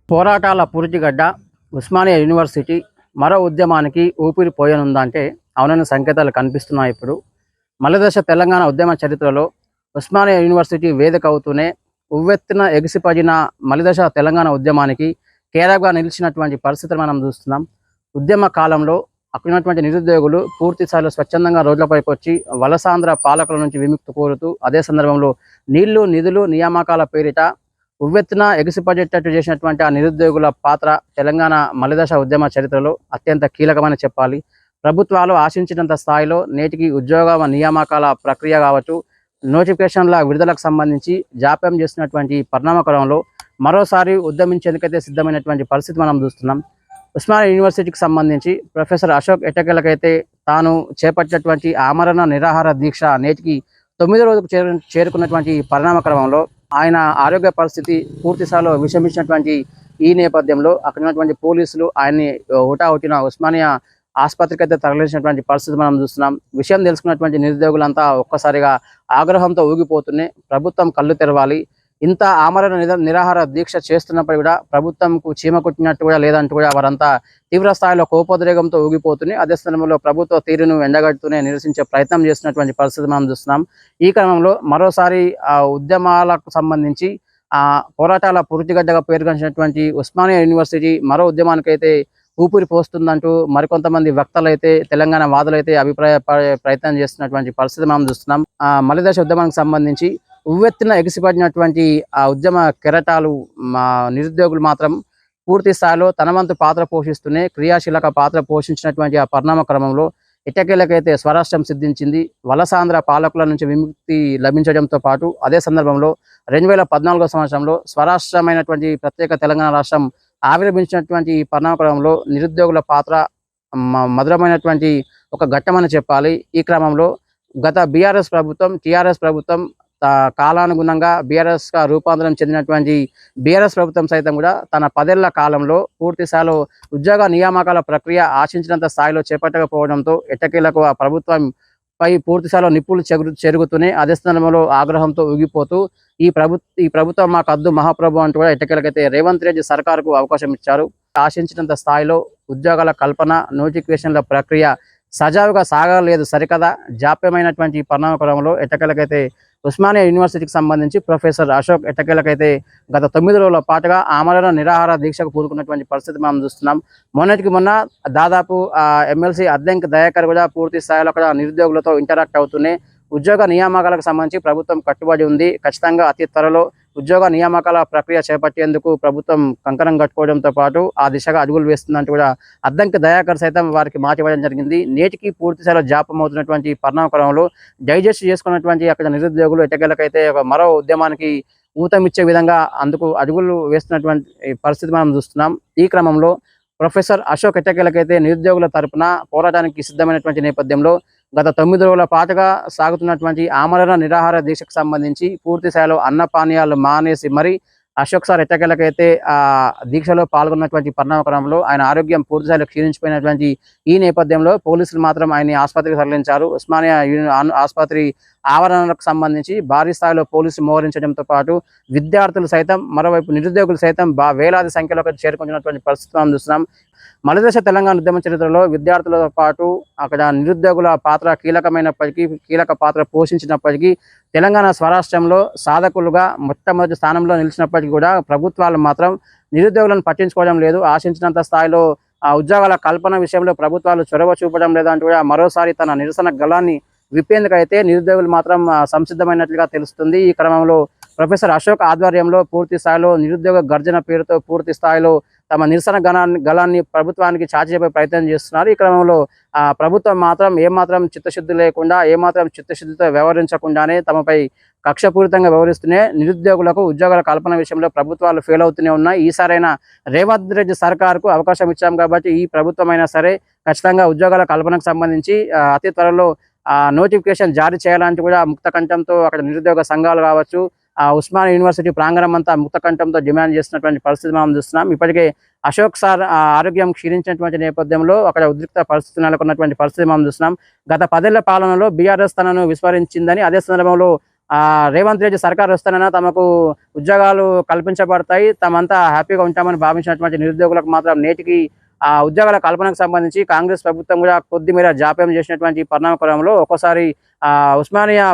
పోరాటాల పూర్తిగడ్డ ఉస్మానియా యూనివర్సిటీ మరో ఉద్యమానికి ఊపిరి పోయనుందంటే అవునని సంకేతాలు కనిపిస్తున్నాయి. ఇప్పుడు మలిదశ తెలంగాణ ఉద్యమ చరిత్రలో ఉస్మానియా యూనివర్సిటీ వేదిక అవుతూనే ఉవ్వెత్తున ఎగిసిపడిన మలిదశ తెలంగాణ ఉద్యమానికి కేరాగా నిలిచినటువంటి పరిస్థితులు మనం చూస్తున్నాం. ఉద్యమ కాలంలో అక్కడున్నటువంటి నిరుద్యోగులు పూర్తి స్థాయిలో స్వచ్ఛందంగా రోడ్లపైకి వచ్చి వలసాంధ్ర పాలకుల నుంచి విముక్తి కోరుతూ అదే సందర్భంలో నీళ్లు నిధులు నియామకాల పేరిట ఉవ్వెత్తున ఎగిసిపడేటట్టు చేసినటువంటి ఆ నిరుద్యోగుల పాత్ర తెలంగాణ మలిదశ ఉద్యమ చరిత్రలో అత్యంత కీలకమని చెప్పాలి. ప్రభుత్వాలు ఆశించినంత స్థాయిలో నేటికి ఉద్యోగ నియామకాల ప్రక్రియ కావచ్చు, నోటిఫికేషన్ల విడుదలకు సంబంధించి జాప్యం చేసినటువంటి పరిణామక్రమంలో మరోసారి ఉద్యమించేందుకైతే సిద్ధమైనటువంటి పరిస్థితి మనం చూస్తున్నాం. ఉస్మానియా యూనివర్సిటీకి సంబంధించి ప్రొఫెసర్ అశోక్ ఎట్టకేలకైతే తాను చేపట్టినటువంటి ఆమరణ నిరాహార దీక్ష నేటికి 9వ రోజుకు చేరుకున్నటువంటి పరిణామ క్రమంలో ఆయన ఆరోగ్య పరిస్థితి పూర్తి స్థాయిలో విషమించినటువంటి ఈ నేపథ్యంలో అక్కడ ఉన్నటువంటి పోలీసులు ఆయన్ని హుటాహుటిన ఉస్మానియా ఆసుపత్రికి అయితే తరలించినటువంటి పరిస్థితి మనం చూస్తున్నాం. విషయం తెలుసుకున్నటువంటి నిరుద్యోగులంతా ఒక్కసారిగా ఆగ్రహంతో ఊగిపోతున్నాయి. ప్రభుత్వం కళ్ళు తెరవాలి, ఇంత ఆమరణ నిరాహార దీక్ష చేస్తున్నప్పుడు కూడా ప్రభుత్వంకు చీమ కొట్టినట్టు కూడా లేదంటూ కూడా వారంతా తీవ్ర స్థాయిలో కోపోద్రేగంతో ఊగిపోతున్నాయి. అదే సమయంలో ప్రభుత్వ తీరును ఎండగడుతూనే నిరసించే ప్రయత్నం చేస్తున్నటువంటి పరిస్థితి మనం చూస్తున్నాం. ఈ క్రమంలో మరోసారి ఉద్యమాలకు సంబంధించి పోరాటాల పూర్తిగడ్డగా పేరుగాంచినటువంటి ఉస్మానియా యూనివర్సిటీ మరో ఉద్యమానికైతే ఊపిరి పోస్తుందంటూ మరికొంతమంది వక్తలు అయితే తెలంగాణ వాదులైతే అభిప్రాయపడే ప్రయత్నం చేస్తున్నటువంటి పరిస్థితి మనం చూస్తున్నాం. మలిదశ ఉద్యమానికి సంబంధించి ఉవ్వెత్తున ఎగిసిపడినటువంటి ఆ ఉద్యమ కెరటాలు నిరుద్యోగులు మాత్రం పూర్తి స్థాయిలో తన వంతు పాత్ర పోషిస్తూనే క్రియాశీలక పాత్ర పోషించినటువంటి ఆ పరిణామ క్రమంలో ఇటకేలకైతే స్వరాష్ట్రం సిద్ధించింది. వలసాంధ్ర పాలకుల నుంచి విముక్తి లభించడంతో పాటు అదే సందర్భంలో 2014 సంవత్సరంలో స్వరాష్ట్రమైనటువంటి ప్రత్యేక తెలంగాణ రాష్ట్రం ఆవిర్భించినటువంటి ఈ పరిణామ క్రమంలో నిరుద్యోగుల పాత్ర మధురమైనటువంటి ఒక ఘట్టమని చెప్పాలి. ఈ క్రమంలో గత బీఆర్ఎస్ ప్రభుత్వం టీఆర్ఎస్ ప్రభుత్వం కాలానుగుణంగా బీఆర్ఎస్ గా రూపాంతరం చెందినటువంటి బీఆర్ఎస్ ప్రభుత్వం సైతం కూడా తన 10 ఏళ్ల కాలంలో పూర్తి స్థాయిలో ఉద్యోగ నియామకాల ప్రక్రియ ఆశించినంత స్థాయిలో చేపట్టకపోవడంతో ఎట్టకేలకు ఆ ప్రభుత్వం పై పూర్తి స్థాయిలో నిప్పులు చెరుగుతూనే అదే స్థానంలో ఆగ్రహంతో ఊగిపోతూ ఈ ప్రభుత్వం మాకు అద్దు మహాప్రభు అంటూ కూడా ఎట్టకేలకైతే రేవంత్ రెడ్డి సర్కారుకు అవకాశం ఇచ్చారు. ఆశించినంత స్థాయిలో ఉద్యోగాల కల్పన నోటిఫికేషన్ల ప్రక్రియ సజావుగా సాగలేదు సరికదా. జాప్యమైనటువంటి పరిణామ క్రమంలో ఎట్టకేలకైతే ఉస్మానియా యూనివర్సిటీకి సంబంధించి ప్రొఫెసర్ అశోక్ ఎట్టకేలకైతే గత 9 రోజుల పాటుగా ఆమరణ నిరాహార దీక్షకు కూరుకున్నటువంటి పరిస్థితి మనం చూస్తున్నాం. మొన్నటికి మొన్న దాదాపు ఎమ్మెల్సీ అద్దంకి దయాకర్ కూడా పూర్తి స్థాయిలో అక్కడ నిరుద్యోగులతో ఇంటరాక్ట్ అవుతూనే ఉద్యోగ నియామకాలకు సంబంధించి ప్రభుత్వం కట్టుబడి ఉంది, ఖచ్చితంగా అతి త్వరలో ఉద్యోగ నియామకాల ప్రక్రియ చేపట్టేందుకు ప్రభుత్వం కంకణం కట్టుకోవడంతో పాటు ఆ దిశగా అడుగులు వేస్తుందంటూ కూడా అద్దంకి దయాకర్ సైతం వారికి మాట ఇవ్వడం జరిగింది. నేటికి పూర్తి స్థాయిలో జాప్యం అవుతున్నటువంటి పరిణామ క్రమంలో డైజెస్ట్ చేసుకున్నటువంటి అక్కడ నిరుద్యోగులు ఎట్టకేలకైతే మరో ఉద్యమానికి ఊతమిచ్చే విధంగా అందుకు అడుగులు వేస్తున్నటువంటి పరిస్థితి మనం చూస్తున్నాం. ఈ క్రమంలో ప్రొఫెసర్ అశోక్ ఎట్టకేలకైతే నిరుద్యోగుల తరపున పోరాటానికి సిద్ధమైనటువంటి నేపథ్యంలో గత 9 రోజుల పాటుగా సాగుతున్నటువంటి ఆమరణ నిరాహార దీక్షకు సంబంధించి పూర్తి స్థాయిలో అన్నపానీయాలు మానేసి మరి అశోక్ సార్ ఎట్టకేలకైతే దీక్షలో పాల్గొన్నటువంటి పరిణామ క్రమంలో ఆయన ఆరోగ్యం పూర్తి స్థాయిలో క్షీణించిపోయినటువంటి ఈ నేపథ్యంలో పోలీసులు మాత్రం ఆయన్ని ఆసుపత్రికి తరలించారు. ఉస్మానియా ఆసుపత్రి ఆవరణకు సంబంధించి భారీ స్థాయిలో పోలీసులు మోహరించడంతో పాటు విద్యార్థులు సైతం మరోవైపు నిరుద్యోగులు సైతం వేలాది సంఖ్యలో చేరుకుంటున్నటువంటి పరిస్థితి మనం చూస్తున్నాం. మలిదశ తెలంగాణ ఉద్యమ చరిత్రలో విద్యార్థులతో పాటు అక్కడ నిరుద్యోగుల పాత్ర కీలకమైనప్పటికీ కీలక పాత్ర పోషించినప్పటికీ తెలంగాణ స్వరాష్ట్రంలో సాధకులుగా మొట్టమొదటి స్థానంలో నిలిచినప్పటికీ కూడా ప్రభుత్వాలు మాత్రం నిరుద్యోగులను పట్టించుకోవడం లేదు. ఆశించినంత స్థాయిలో ఉద్యోగాల కల్పన విషయంలో ప్రభుత్వాలు చొరవ చూపడం లేదంటూ కూడా మరోసారి తన నిరసన గళాన్ని విప్పేందుకైతే నిరుద్యోగులు మాత్రం సంసిద్ధమైనట్లుగా తెలుస్తుంది. ఈ క్రమంలో ప్రొఫెసర్ అశోక్ ఆధ్వర్యంలో పూర్తి స్థాయిలో నిరుద్యోగ గర్జన పేరుతో పూర్తి స్థాయిలో తమ నిరసన గళాన్ని ప్రభుత్వానికి చాటి చెప్పే ప్రయత్నం చేస్తున్నారు. ఈ క్రమంలో ప్రభుత్వం మాత్రం ఏమాత్రం చిత్తశుద్ధి లేకుండా ఏమాత్రం చిత్తశుద్ధితో వ్యవహరించకుండానే తమపై కక్షపూరితంగా వ్యవహరిస్తూనే నిరుద్యోగులకు ఉద్యోగాల కల్పన విషయంలో ప్రభుత్వాలు ఫెయిల్ అవుతూనే ఉన్నాయి. ఈసారైనా రేవంత్ రెడ్డి సర్కారుకు అవకాశం ఇచ్చాం కాబట్టి ఈ ప్రభుత్వం అయినా సరే ఖచ్చితంగా ఉద్యోగాల కల్పనకు సంబంధించి అతి త్వరలో నోటిఫికేషన్ జారీ చేయాలంటూ కూడా ముక్త కంఠంతో అక్కడ నిరుద్యోగ సంఘాలు కావచ్చు, ఉస్మానియా యూనివర్సిటీ ప్రాంగణం అంతా ముక్త కంఠంతో డిమాండ్ చేస్తున్నటువంటి పరిస్థితి మనం చూస్తున్నాం. ఇప్పటికే అశోక్ సార్ ఆరోగ్యం క్షీణించినటువంటి నేపథ్యంలో అక్కడ ఉద్రిక్త పరిస్థితి నెలకొన్నటువంటి పరిస్థితి మనం చూస్తున్నాం. గత 10 ఏళ్ల పాలనలో బీఆర్ఎస్ తనను విస్మరించిందని అదే సందర్భంలో రేవంత్ రెడ్డి సర్కార్ వస్తేనైనా తమకు ఉద్యోగాలు కల్పించబడతాయి, తమంతా హ్యాపీగా ఉంటామని భావించినటువంటి నిరుద్యోగులకు మాత్రం నేటికి ఉద్యోగాల కల్పనకు సంబంధించి కాంగ్రెస్ ప్రభుత్వం కూడా కొద్దిమేర జాప్యం చేసినటువంటి పరిణామక్రమంలో ఒక్కోసారి ఉస్మానియా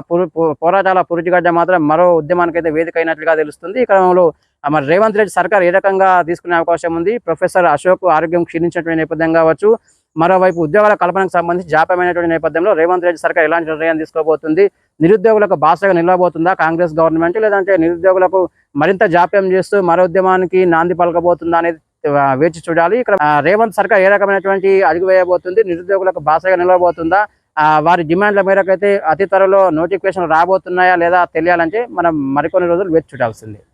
పోరాటాల పురిటిగడ్డ మాత్రం మరో ఉద్యమానికైతే వేదిక అయినట్లుగా తెలుస్తుంది. ఈ క్రమంలో మరి రేవంత్ రెడ్డి సర్కార్ ఏ రకంగా తీసుకునే అవకాశం ఉంది, ప్రొఫెసర్ అశోక్ ఆరోగ్యం క్షీణించినటువంటి నేపథ్యం కావచ్చు, మరోవైపు ఉద్యోగాల కల్పనకు సంబంధించి జాప్యమైనటువంటి నేపథ్యంలో రేవంత్ రెడ్డి సర్కార్ ఎలాంటి నిర్ణయం తీసుకోబోతుంది, నిరుద్యోగులకు బాసగా నిలవబోతుందా కాంగ్రెస్ గవర్నమెంట్, లేదంటే నిరుద్యోగులకు మరింత జాప్యం చేస్తూ మరో ఉద్యమానికి నాంది పలకబోతుందా అనేది వేచి చూడాలి. ఇక్కడ రేవంత్ సర్కార్ ఏ రకమైనటువంటి అడుగు వేయబోతుంది, నిరుద్యోగులకు బాసగా నిలవబోతుందా, వారి డిమాండ్ల మేరకు అయితే అతి త్వరలో నోటిఫికేషన్ రాబోతున్నాయా లేదా తెలియాలంటే మనం మరికొన్ని రోజులు వేచి చూడాల్సిందే.